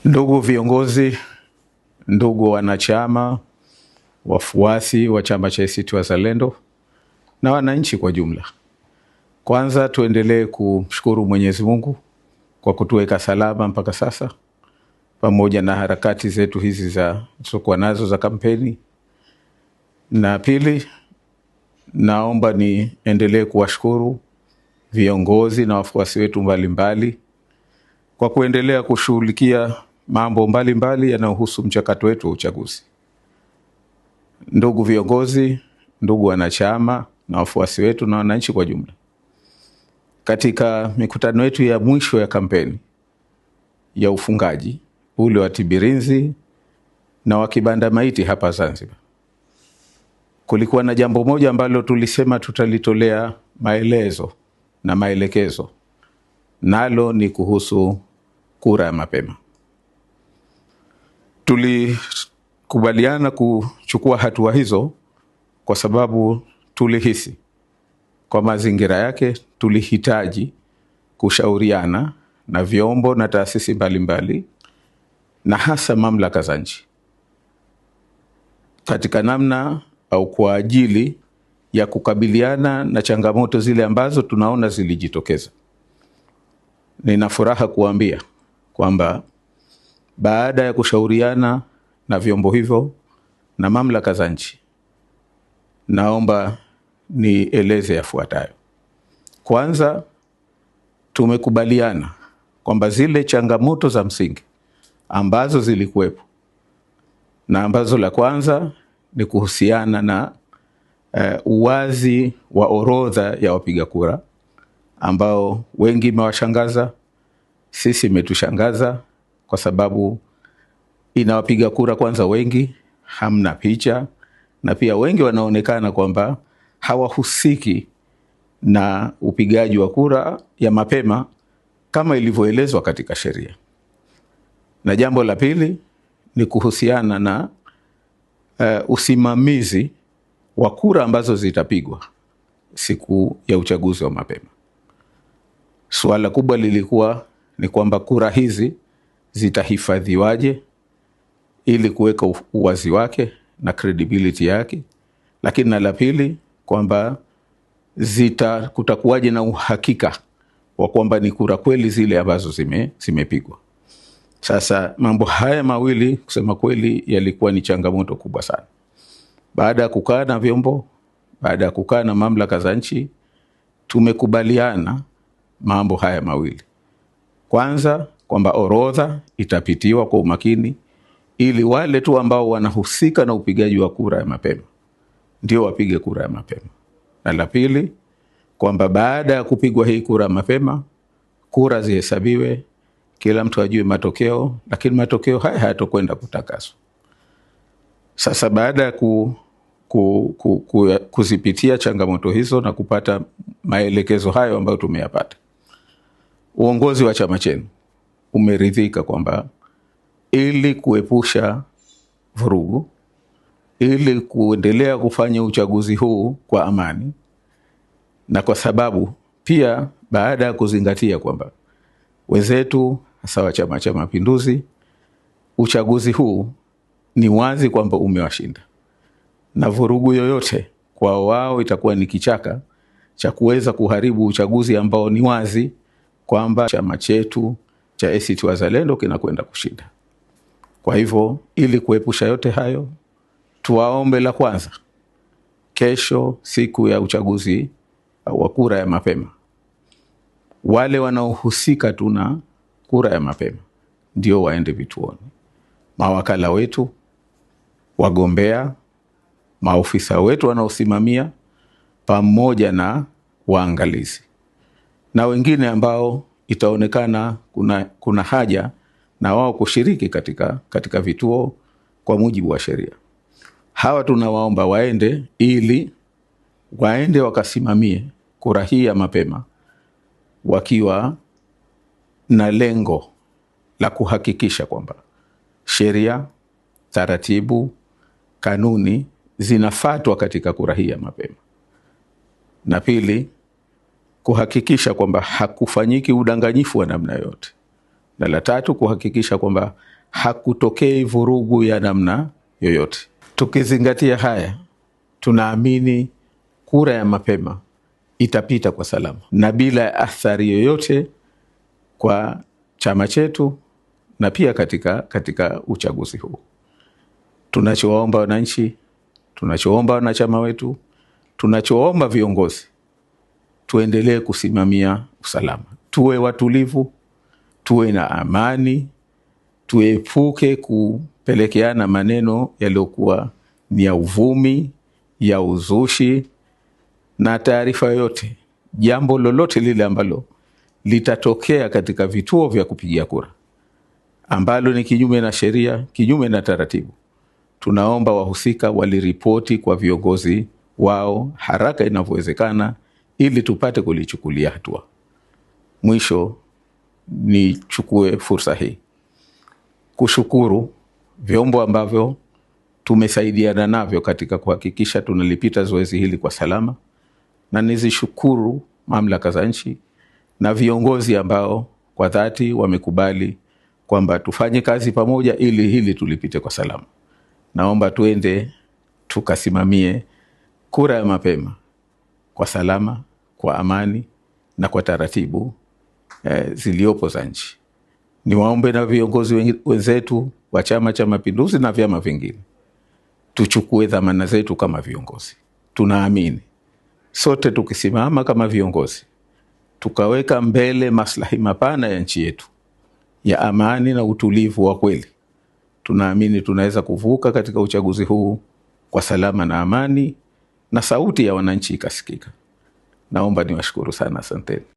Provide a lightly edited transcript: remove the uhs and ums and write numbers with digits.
Ndugu viongozi, ndugu wanachama, wafuasi wa chama cha ACT Wazalendo na wananchi kwa jumla. Kwanza tuendelee kumshukuru Mwenyezi Mungu kwa kutuweka salama mpaka sasa, pamoja na harakati zetu hizi za tulizokuwa nazo za kampeni. Na pili, naomba niendelee kuwashukuru viongozi na wafuasi wetu mbalimbali kwa kuendelea kushughulikia mambo mbalimbali yanayohusu mchakato wetu wa uchaguzi. Ndugu viongozi, ndugu wanachama na wafuasi wetu na wananchi kwa jumla, katika mikutano yetu ya mwisho ya kampeni ya ufungaji ule wa Tibirinzi na wa Kibanda Maiti hapa Zanzibar, kulikuwa na jambo moja ambalo tulisema tutalitolea maelezo na maelekezo, nalo ni kuhusu kura ya mapema. Tulikubaliana kuchukua hatua hizo kwa sababu tulihisi kwa mazingira yake tulihitaji kushauriana na vyombo na taasisi mbalimbali na hasa mamlaka za nchi katika namna au kwa ajili ya kukabiliana na changamoto zile ambazo tunaona zilijitokeza. Nina furaha kuambia kwamba baada ya kushauriana na vyombo hivyo na mamlaka za nchi, naomba nieleze yafuatayo. Kwanza, tumekubaliana kwamba zile changamoto za msingi ambazo zilikuwepo na ambazo la kwanza ni kuhusiana na uwazi wa orodha ya wapiga kura ambao wengi imewashangaza, sisi imetushangaza kwa sababu inawapiga kura kwanza wengi hamna picha, na pia wengi wanaonekana kwamba hawahusiki na upigaji wa kura ya mapema kama ilivyoelezwa katika sheria. Na jambo la pili ni kuhusiana na usimamizi wa kura ambazo zitapigwa siku ya uchaguzi wa mapema. Suala kubwa lilikuwa ni kwamba kura hizi zitahifadhiwaje ili kuweka uwazi wake na credibility yake, lakini na la pili kwamba kutakuwaje na uhakika wa kwamba ni kura kweli zile ambazo zimepigwa. Sasa mambo haya mawili kusema kweli yalikuwa ni changamoto kubwa sana. Baada ya kukaa na vyombo, baada ya kukaa na mamlaka za nchi, tumekubaliana mambo haya mawili. Kwanza kwamba orodha itapitiwa kwa umakini ili wale tu ambao wanahusika na upigaji wa kura ya mapema ndio wapige kura ya mapema. Na la pili kwamba baada ya kupigwa hii kura ya mapema, kura zihesabiwe, kila mtu ajue matokeo, lakini matokeo haya hayatokwenda kutakaswa. Sasa baada ya kuzipitia changamoto hizo na kupata maelekezo hayo ambayo tumeyapata, uongozi wa chama chenu umeridhika kwamba ili kuepusha vurugu, ili kuendelea kufanya uchaguzi huu kwa amani, na kwa sababu pia baada ya kuzingatia kwamba wenzetu hasa wa Chama cha Mapinduzi, uchaguzi huu ni wazi kwamba umewashinda, na vurugu yoyote kwa wao itakuwa ni kichaka cha kuweza kuharibu uchaguzi ambao ni wazi kwamba chama chetu cha ACT Wazalendo kinakwenda kushinda. Kwa hivyo ili kuepusha yote hayo, tuwaombe la kwanza, kesho siku ya uchaguzi wa kura ya mapema, wale wanaohusika tuna kura ya mapema ndio waende vituoni. Mawakala wetu, wagombea, maofisa wetu wanaosimamia, pamoja na waangalizi na wengine ambao itaonekana kuna haja na wao kushiriki katika vituo kwa mujibu wa sheria. Hawa tunawaomba waende ili waende wakasimamie kura hii ya mapema wakiwa na lengo la kuhakikisha kwamba sheria, taratibu, kanuni zinafuatwa katika kura hii ya mapema. Na pili, kuhakikisha kwamba hakufanyiki udanganyifu wa namna yote. na la tatu kuhakikisha kwamba hakutokei vurugu ya namna yoyote. Tukizingatia haya, tunaamini kura ya mapema itapita kwa salama na bila athari yoyote kwa chama chetu na pia katika uchaguzi huu. Tunachoomba wananchi, tunachoomba wanachama wetu, tunachoomba viongozi, tuendelee kusimamia usalama. Tuwe watulivu, tuwe na amani, tuepuke kupelekeana maneno yaliyokuwa ni ya uvumi, ya uzushi na taarifa yoyote. Jambo lolote lile ambalo litatokea katika vituo vya kupigia kura ambalo ni kinyume na sheria, kinyume na taratibu, tunaomba wahusika waliripoti kwa viongozi wao haraka inavyowezekana ili tupate kulichukulia hatua. Mwisho, nichukue fursa hii kushukuru vyombo ambavyo tumesaidiana navyo katika kuhakikisha tunalipita zoezi hili kwa salama, na nizishukuru mamlaka za nchi na viongozi ambao kwa dhati wamekubali kwamba tufanye kazi pamoja ili hili tulipite kwa salama. Naomba tuende tukasimamie kura ya mapema kwa salama, kwa amani na kwa taratibu ziliopo za nchi. Niwaombe na viongozi wenzetu wa Chama cha Mapinduzi na vyama vingine, tuchukue dhamana zetu kama viongozi. Tunaamini sote tukisimama kama viongozi, tukaweka mbele maslahi mapana ya nchi yetu, ya amani na utulivu wa kweli, tunaamini tunaweza kuvuka katika uchaguzi huu kwa salama na amani na sauti ya wananchi ikasikika. Naomba niwashukuru sana, asanteni.